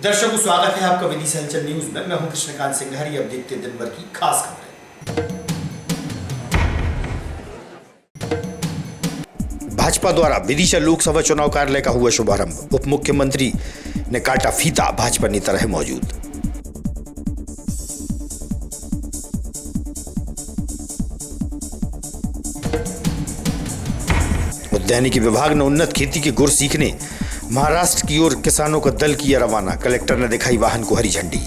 दर्शकों, स्वागत है आपका विदिशा हलचल न्यूज में। मैं हूं कृष्णकांत सिंघारी। अब देखते हैं दिन भर की खास खबरें। भाजपा द्वारा विदिशा लोकसभा चुनाव कार्यालय का हुआ शुभारंभ। उप मुख्यमंत्री ने काटा फीता, भाजपा नेता रहे मौजूद। उद्यानिकी विभाग ने उन्नत खेती के गुर सीखने महाराष्ट्र की ओर किसानों का दल किया रवाना। कलेक्टर ने दिखाई वाहन को हरी झंडी।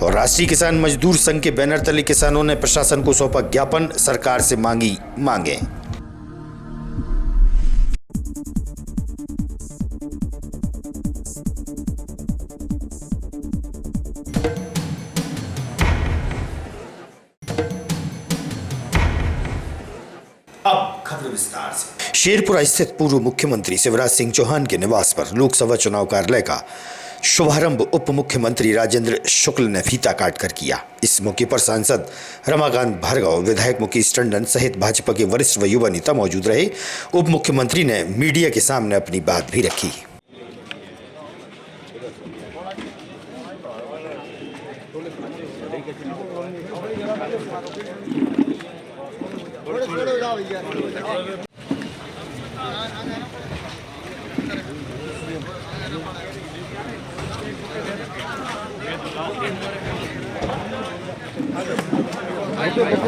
और राष्ट्रीय किसान मजदूर संघ के बैनर तले किसानों ने प्रशासन को सौंपा ज्ञापन, सरकार से मांगी मांगे। अब खबर विस्तार से। शेरपुरा स्थित पूर्व मुख्यमंत्री शिवराज सिंह चौहान के निवास पर लोकसभा चुनाव कार्यालय का शुभारंभ उप मुख्यमंत्री राजेंद्र शुक्ल ने फीता काटकर किया। इस मौके पर सांसद रमाकांत भार्गव, विधायक मुकेश टंडन सहित भाजपा के वरिष्ठ व युवा नेता मौजूद रहे। उप मुख्यमंत्री ने मीडिया के सामने अपनी बात भी रखी।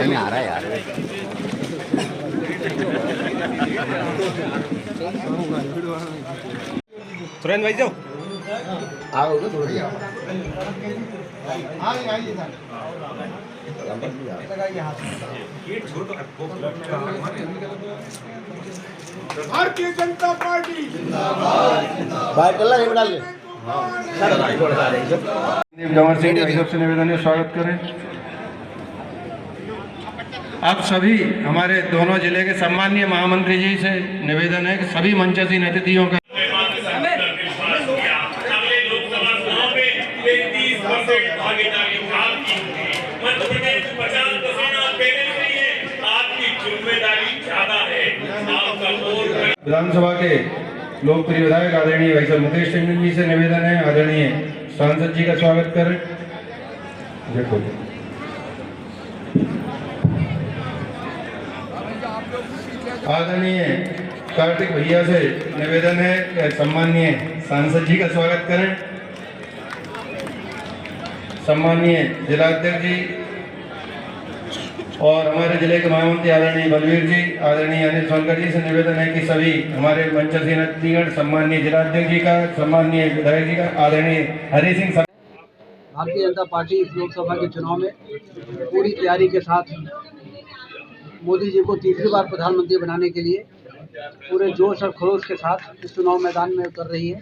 में आ रहा है यार। सुरेंद्र भाई जाओ आओ तो थोड़ी आओ। भारतीय जनता पार्टी जवाहर सिंह जी सबसे निवेदन है, स्वागत करें। आप सभी हमारे दोनों जिले के सम्माननीय महामंत्री जी से निवेदन है कि सभी मंचासीन अतिथियों का विधानसभा के लोकप्रिय विधायक आदरणीय भाई साहब मुकेश टंडन जी से निवेदन है, आदरणीय सांसद जी का स्वागत करें। देखो आदरणीय कार्तिक भैया से निवेदन है कि सम्माननीय सांसद जी का स्वागत करें। सम्माननीय जिलाध्यक्ष जी और हमारे जिले के महामंत्री आदरणीय बलवीर जी, आदरणीय अनिल सोनकर जी से निवेदन है कि सभी हमारे मंचासीन अतिथिगण, सम्माननीय जिलाध्यक्ष जी का, सम्माननीय विधायक जी का, आदरणीय हरि सिंह। भारतीय जनता पार्टी इस लोकसभा के चुनाव में पूरी तैयारी के साथ मोदी जी को तीसरी बार प्रधानमंत्री बनाने के लिए पूरे जोश और खरोश के साथ इस चुनाव मैदान में उतर रही है।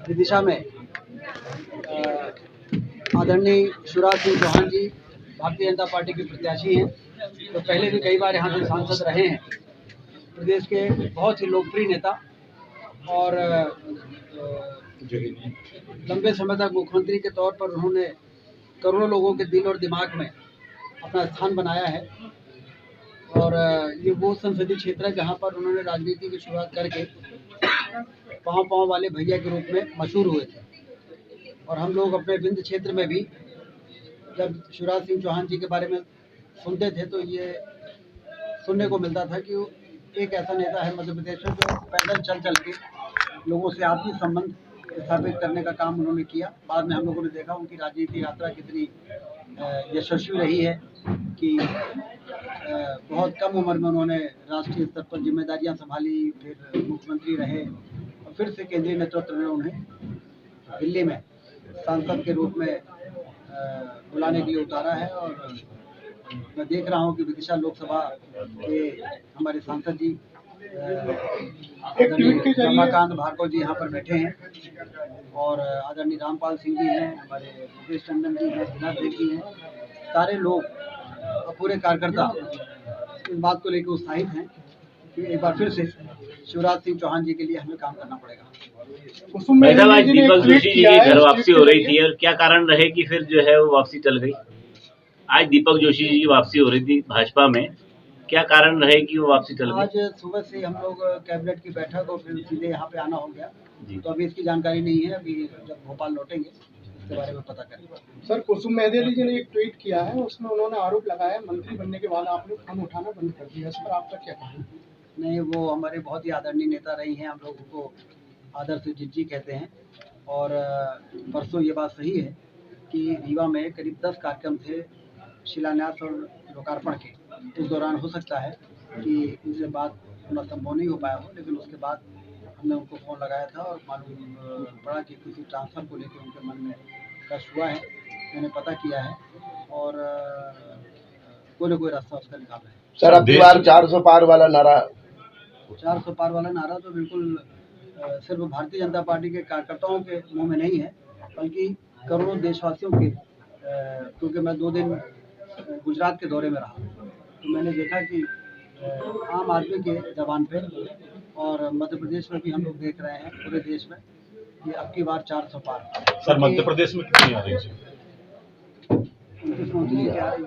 विदिशा में आदरणीय शिवराज सिंह चौहान जी भारतीय जनता पार्टी के प्रत्याशी हैं, तो पहले भी कई बार यहाँ से सांसद रहे हैं। प्रदेश के बहुत ही लोकप्रिय नेता और लंबे समय तक मुख्यमंत्री के तौर पर उन्होंने करोड़ों लोगों के दिल और दिमाग में अपना स्थान बनाया है। और ये वो संसदीय क्षेत्र है जहाँ पर उन्होंने राजनीति की शुरुआत करके पाँव वाले भैया के रूप में मशहूर हुए थे। और हम लोग अपने विंध्य क्षेत्र में भी जब शिवराज सिंह चौहान जी के बारे में सुनते थे तो ये सुनने को मिलता था कि वो एक ऐसा नेता है मध्य प्रदेश में जो पैदल चल के लोगों से आपसी संबंध स्थापित करने का काम उन्होंने किया। बाद में हम लोगों ने देखा उनकी राजनीतिक यात्रा कितनी यशस्वी रही है कि बहुत कम उम्र में उन्होंने राष्ट्रीय स्तर पर जिम्मेदारियां संभाली, फिर मुख्यमंत्री रहे और फिर से केंद्रीय नेतृत्व ने उन्हें दिल्ली में सांसद के रूप में बुलाने के लिए उतारा है। और मैं देख रहा हूं कि विदिशा लोकसभा के हमारे सांसद जी रमाकांत भार्गव जी यहाँ पर बैठे हैं और आदरणीय रामपाल सिंह जी हैं, हमारे मुकेश टंडन जी हैं, जिलाध्यक्ष जी हैं। सारे लोग पूरे कार्यकर्ता इस बात को लेकर उत्साहित हैं कि एक बार फिर से शिवराज सिंह चौहान जी के लिए हमें काम करना पड़ेगा। दीपक जोशी जी की घर वापसी हो रही थी और क्या कारण रहे कि फिर जो है वो वापसी चल गई? आज दीपक जोशी जी की वापसी हो रही थी भाजपा में, क्या कारण रहे कि वो वापसी चल गई? आज सुबह से हम लोग कैबिनेट की बैठक और फिर सीधे यहाँ पे आना हो गया, जी। तो अभी इसकी जानकारी नहीं है। अभी जब भोपाल लौटेंगे इसके बारे में पता करेंगे। सर, कुसुम मेहदेली जी ने एक ट्वीट किया है, उसमें उन्होंने आरोप लगाया मंत्री बनने के बाद आपने फोन उठाना बंद कर दिया। इस पर आपका क्या कहना है? नहीं, वो हमारे बहुत ही आदरणीय नेता रही हैं, हम लोग उनको आदर से जिज्जी कहते हैं। और परसों ये बात सही है कि रीवा में करीब 10 कार्यक्रम थे शिलान्यास और लोकार्पण के। उस दौरान हो सकता है कि उनसे बात होना संभव नहीं हो पाया हो, लेकिन उसके बाद हमने उनको फ़ोन लगाया था और मालूम पड़ा कि किसी ट्रांसफ़र को लेकर उनके मन में कष्ट हुआ है। मैंने पता किया है और कोई ना कोई रास्ता उसका निकाल रहे हैं। सर, अब की बार 400 पार वाला नारा 400 पार वाला नारा तो बिल्कुल सिर्फ भारतीय जनता पार्टी के कार्यकर्ताओं के मुंह में नहीं है, बल्कि करोड़ों देशवासियों के। क्योंकि मैं 2 दिन गुजरात के दौरे में रहा, तो मैंने देखा कि आम आदमी के ज़बान पे, और मध्य प्रदेश में भी हम लोग देख रहे हैं पूरे देश में कि अब की बार 400 पार। सर, मध्य प्रदेश में कितनी आ रही है? 29 क्या आ रही,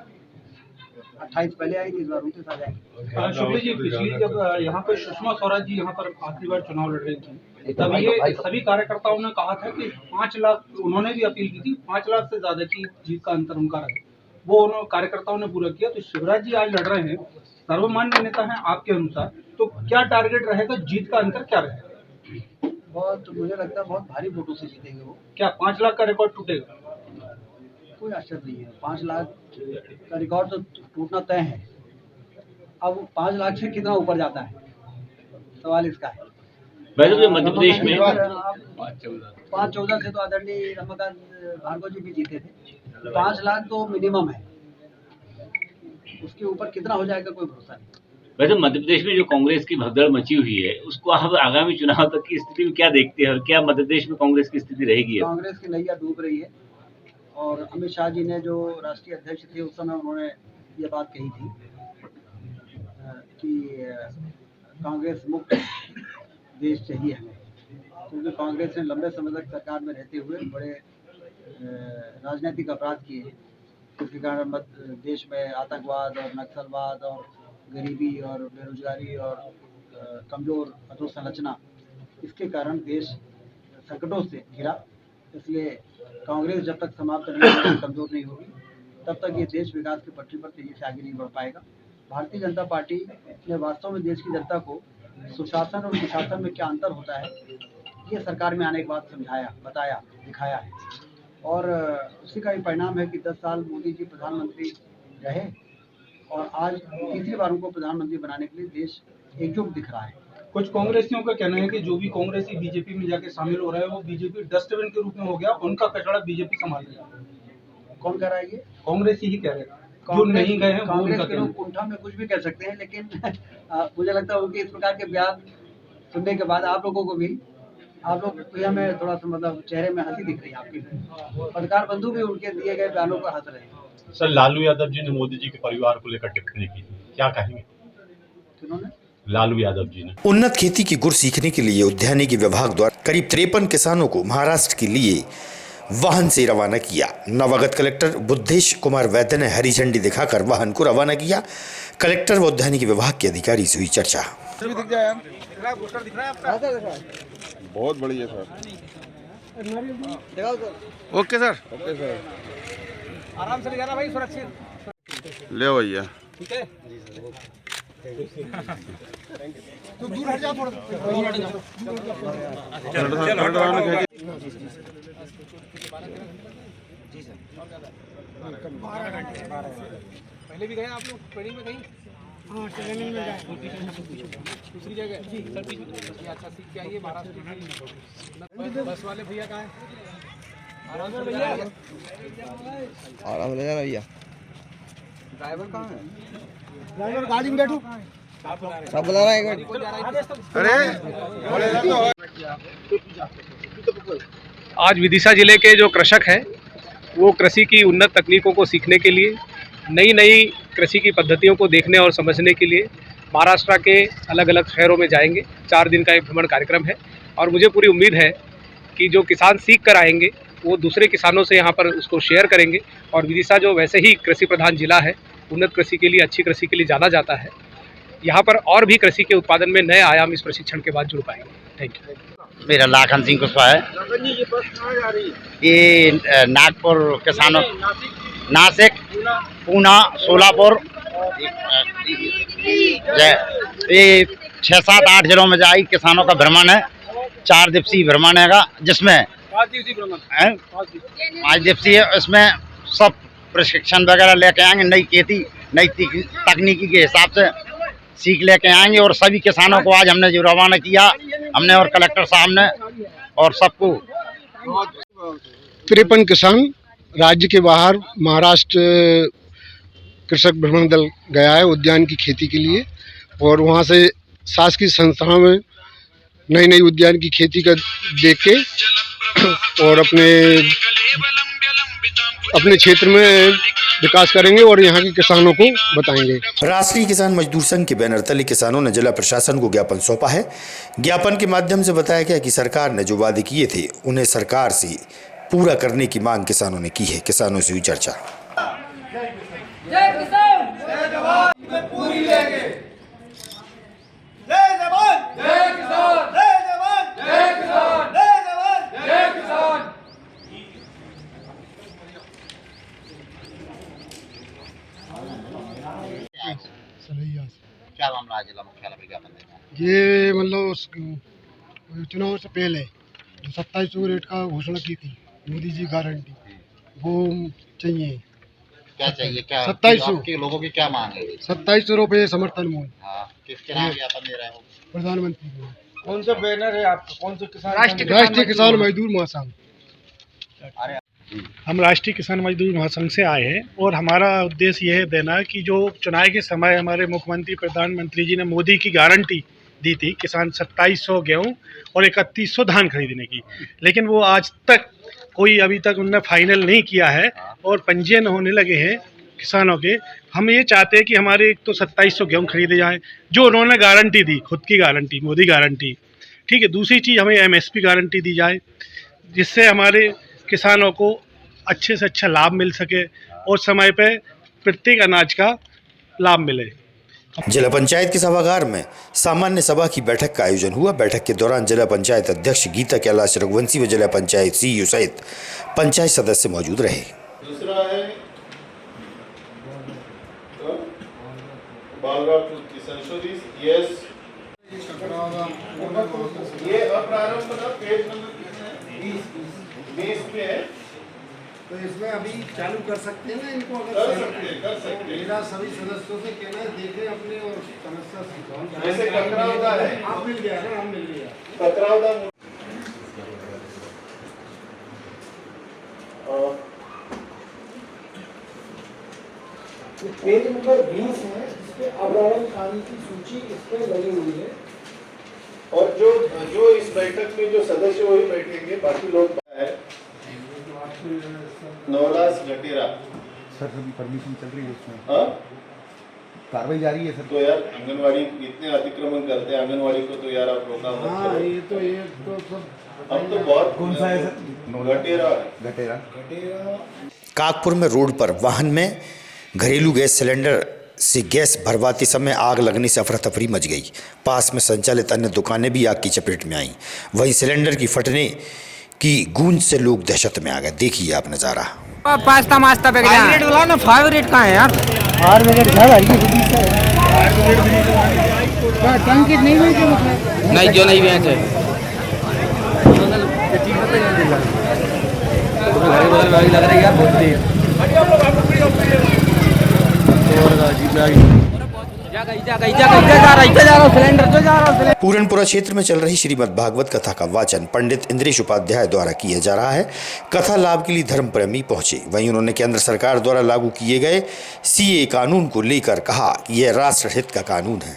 28 पहले आई थी, इस बार 29 आ जाएंगे। शुक्ला जी, पिछली जब यहाँ पे सुषमा स्वराज जी यहाँ पर आखिरी बार चुनाव लड़ रही थी, तब ये सभी कार्यकर्ताओं ने कहा था कि 5 लाख, उन्होंने भी अपील की थी 5 लाख से ज्यादा की जीत का अंतर उनका रहे। वो उन्होंने कार्यकर्ताओं ने पूरा किया। तो शिवराज जी आज लड़ रहे हैं, सर्वमान्य नेता हैं आपके अनुसार, तो क्या टारगेट रहेगा, जीत का अंतर क्या रहेगा? बहुत, मुझे लगता है बहुत भारी वोटों से जीतेंगे वो। क्या 5 लाख का रिकॉर्ड टूटेगा? कोई आश्चर्य नहीं है, 5 लाख का रिकॉर्ड तो टूटना तय है। अब 5 लाख से कितना ऊपर जाता है, सवाल इसका है। वैसे तो मध्य प्रदेश में 5-14 से तो आदरणीय रमाकांत भार्गव जी भी जीते थे। 5 लाख तो मिनिमम है, उसके ऊपर कितना हो जाएगा कोई भरोसा नहीं। वैसे मध्य प्रदेश में जो कांग्रेस की भगदड़ मची हुई है, उसको आप आगामी चुनाव तक की स्थिति में क्या देखते हैं और क्या मध्य प्रदेश में कांग्रेस की स्थिति रहेगी? कांग्रेस की नैया डूब रही है, और अमित शाह जी ने जो राष्ट्रीय अध्यक्ष थे उस समय उन्होंने ये बात कही थी कि कांग्रेस मुक्त देश चाहिए हमें, क्योंकि कांग्रेस ने लंबे समय तक सरकार में रहते हुए बड़े राजनीतिक अपराध किए हैं, जिसके कारण देश में आतंकवाद और नक्सलवाद और गरीबी और बेरोजगारी और कमज़ोर अधोसंरचना, इसके कारण देश संकटों से घिरा। इसलिए कांग्रेस जब तक समाप्त नहीं होगी, कमज़ोर नहीं होगी, तब तक ये देश विकास की पटरी पर तेजी से आगे नहीं बढ़ पाएगा। भारतीय जनता पार्टी ने वास्तव में देश की जनता को सुशासन और कुशासन में क्या अंतर होता है, ये सरकार में आने के बाद समझाया, बताया, दिखाया है। और उसी का ही परिणाम है कि 10 साल मोदी जी प्रधानमंत्री रहे, और आज तीसरी बार उनको प्रधानमंत्री बनाने के लिए देश एकजुट दिख रहा है। कुछ कांग्रेसियों का कहना है कि जो भी कांग्रेसी बीजेपी में जाके शामिल हो रहे हैं, वो बीजेपी डस्टबिन के रूप में हो गया, उनका कचरा बीजेपी संभाल रही है। कौन कह रहा है ये? कांग्रेस ही कह रहे हैं, जो नहीं गए हैं वो कांग्रेस उनका के लोग कुंठा में कुछ भी कह सकते हैं, लेकिन मुझे लगता है उनके इस प्रकार के बयान सुनने के बाद आप लोगों को भी, आप लोग हमें थोड़ा सा मतलब चेहरे में हंसी दिख रही है आपकी। पत्रकार बंधु भी उनके दिए गए बयानों पर हंस रहे हैं। सर, लालू यादव जी ने मोदी जी के परिवार को लेकर टिप्पणी की, क्या कहेंगे? किन्होंने? लालू यादव जी ने। उन्नत खेती की गुर सीखने के लिए उद्यानिकी विभाग द्वारा करीब 53 किसानों को महाराष्ट्र के लिए वाहन से रवाना किया। नवागत कलेक्टर बुद्धेश कुमार वैद्य ने हरी झंडी दिखाकर वाहन को रवाना किया। कलेक्टर व उद्यानिकी विभाग के अधिकारी से हुई चर्चा। बहुत बढ़िया सर। ओके सर, आराम से ले जाना भाई, सुरक्षित ले भैया। ठीक है। तो दूर हट जाओ थोड़ा, जी सर। पहले भी गए आप लोग ट्रेनिंग में कहीं? हाँ, ट्रेनिंग में गए दूसरी जगह जी सर। अच्छा, सीख के आइए। महाराष्ट्र बस वाले भैया कहाँ हैं? आराम से भैया, आराम ले जाना भैया। ड्राइवर कहाँ है? ड्राइवर गाड़ी में बैठो, सब बुला रहा है। आज विदिशा जिले के जो कृषक हैं वो कृषि की उन्नत तकनीकों को सीखने के लिए, नई नई कृषि की पद्धतियों को देखने और समझने के लिए महाराष्ट्र के अलग अलग शहरों में जाएंगे। 4 दिन का एक भ्रमण कार्यक्रम है और मुझे पूरी उम्मीद है कि जो किसान सीख कर आएंगे वो दूसरे किसानों से यहाँ पर उसको शेयर करेंगे। और विदिशा जो वैसे ही कृषि प्रधान जिला है, उन्नत कृषि के लिए, अच्छी कृषि के लिए जाना जाता है, यहाँ पर और भी कृषि के उत्पादन में नए आयाम इस प्रशिक्षण के बाद जुड़ पाएंगे। Thank you. मेरा लाखन सिंह कुशवाहा है। ये नागपुर किसानों, नासिक, पूना, सोलापुर, ये 6, 7, 8 जिलों में जाई किसानों का भ्रमण है। 4 दिवसीय भ्रमण है, जिसमें 5 दिवसीय, इसमें सब प्रशिक्षण वगैरह लेके आएंगे। नई खेती, नई तकनीकी के हिसाब से सीख लेके आएंगे। और सभी किसानों को आज हमने जो रवाना किया, हमने और कलेक्टर साहब ने, और सबको 53 किसान राज्य के बाहर महाराष्ट्र कृषक भ्रमण दल गया है उद्यान की खेती के लिए। और वहाँ से शासकीय संस्थाओं में नई नई उद्यान की खेती का देख के और अपने क्षेत्र में विकास करेंगे और यहाँ के किसानों को बताएंगे। राष्ट्रीय किसान मजदूर संघ के बैनर तले किसानों ने जिला प्रशासन को ज्ञापन सौंपा है। ज्ञापन के माध्यम से बताया गया कि सरकार ने जो वादे किए थे उन्हें सरकार से पूरा करने की मांग किसानों ने की है। किसानों से हुई चर्चा। क्या मामला है जिला मुख्यालय में ज्ञापन देना? ये मतलब चुनाव से पहले जो 2700 रेट का घोषणा की थी मोदी जी गारंटी, वो चाहिए। क्या चाहिए? क्या 2700 के लोगों की क्या मांग है? 2700 रुपये समर्थन मूल्य। हाँ, किसके नाम ज्ञापन दे रहे हो? प्रधानमंत्री को। कौन सा बैनर है आपका? कौन सा किसान? राष्ट्रीय किसान मजदूर महासंघ। हम राष्ट्रीय किसान मजदूर महासंघ से आए हैं और हमारा उद्देश्य यह है देना कि जो चुनाव के समय हमारे मुख्यमंत्री प्रधानमंत्री जी ने मोदी की गारंटी दी थी किसान 2700 गेहूँ और 3100 धान खरीदने की, लेकिन वो आज तक कोई अभी तक उन्होंने फाइनल नहीं किया है और पंजीयन होने लगे हैं किसानों के। हम ये चाहते हैं कि हमारे एक तो 2700 गेहूँ खरीदे जाएँ जो उन्होंने गारंटी दी, खुद की गारंटी, मोदी गारंटी, ठीक है। दूसरी चीज़, हमें MSP गारंटी दी जाए जिससे हमारे किसानों को अच्छे से अच्छा लाभ मिल सके और समय पे प्रत्येक अनाज का लाभ मिले। जिला पंचायत के सभागार में सामान्य सभा की बैठक का आयोजन हुआ। बैठक के दौरान जिला पंचायत अध्यक्ष गीता कैलाश रघुवंशी व जिला पंचायत CEO सहित पंचायत सदस्य मौजूद रहे। दूसरा है की संशोधित ये अप्रारंभ पेज नंबर 20 पे है, तो इसमें अभी चालू कर सकते हैं ना इनको? अगर कर सकते हैं। मेरा सभी सदस्यों से कहना है देखें अपने और समस्या सुलझाएं। जैसे ककरावदा है, आप मिल गया ना, हम मिल गया। ककरावदा पेज नंबर 20 है, इसपे अवधारण खानी की सूची इस पर लगी हुई है। और जो इस बैठक में जो सदस्य वही बैठेंगे, बाकी लोग है। नवलास गटेरा सर, अभी परमिशन चल रही है उसमें। हाँ, कार्रवाई जारी है सर। तो यार आंगनवाड़ी इतने अतिक्रमण करते हैं, आंगनवाड़ी को तो यार आप रोका मत। हाँ, ये तो सब अब तो बहुत। कौन सा है सर? गटेरा। काकपुर में रोड पर वाहन में घरेलू गैस सिलेंडर से गैस भरवाते समय आग लगने से अफरा तफरी मच गई। पास में संचालित अन्य दुकानें भी आग की चपेट में आईं। वहीं सिलेंडर की फटने की गूंज से लोग दहशत में आ गए। देखिए आप नज़ारा। पास्ता मास्ता पे गया रेट बोला ना, 5 रेट कहाँ है यार? 5 रेट ज्यादा है। टंकी नहीं बेचे मतलब? नहीं, जो नहीं बेचे घरे बदल में लग रही है यार, बहुत देर। पूरनपुरा क्षेत्र में चल रही श्रीमद् भागवत कथा का वाचन पंडित इंद्रेश उपाध्याय द्वारा किया जा रहा है। कथा लाभ के लिए धर्म प्रेमी पहुंचे। वहीं उन्होंने केंद्र सरकार द्वारा लागू किए गए CA कानून को लेकर कहा कि यह राष्ट्रहित का कानून है।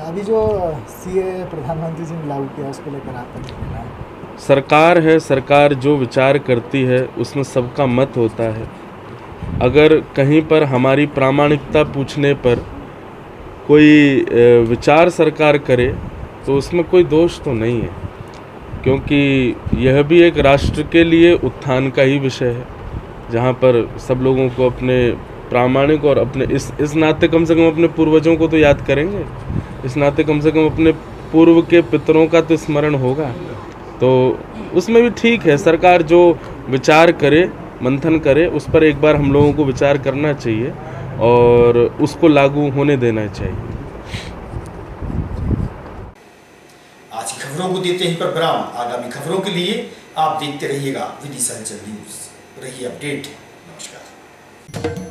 अभी जो CA प्रधानमंत्री जी ने लागू किया उसको लेकर आपका क्या कहना है? सरकार है, सरकार जो विचार करती है उसमें सबका मत होता है। अगर कहीं पर हमारी प्रामाणिकता पूछने पर कोई विचार सरकार करे तो उसमें कोई दोष तो नहीं है, क्योंकि यह भी एक राष्ट्र के लिए उत्थान का ही विषय है, जहाँ पर सब लोगों को अपने प्रामाणिक और अपने इस नाते कम से कम अपने पूर्वजों को तो याद करेंगे, इस नाते कम से कम अपने पूर्व के पितरों का तो स्मरण होगा। तो उसमें भी ठीक है, सरकार जो विचार करे, मंथन करे, उस पर एक बार हम लोगों को विचार करना चाहिए और उसको लागू होने देना चाहिए। आज की खबरों को देते हैं पर विराम। आगामी खबरों के लिए आप देखते रहिएगा विदिशा न्यूज। रहिए अपडेट। नमस्कार।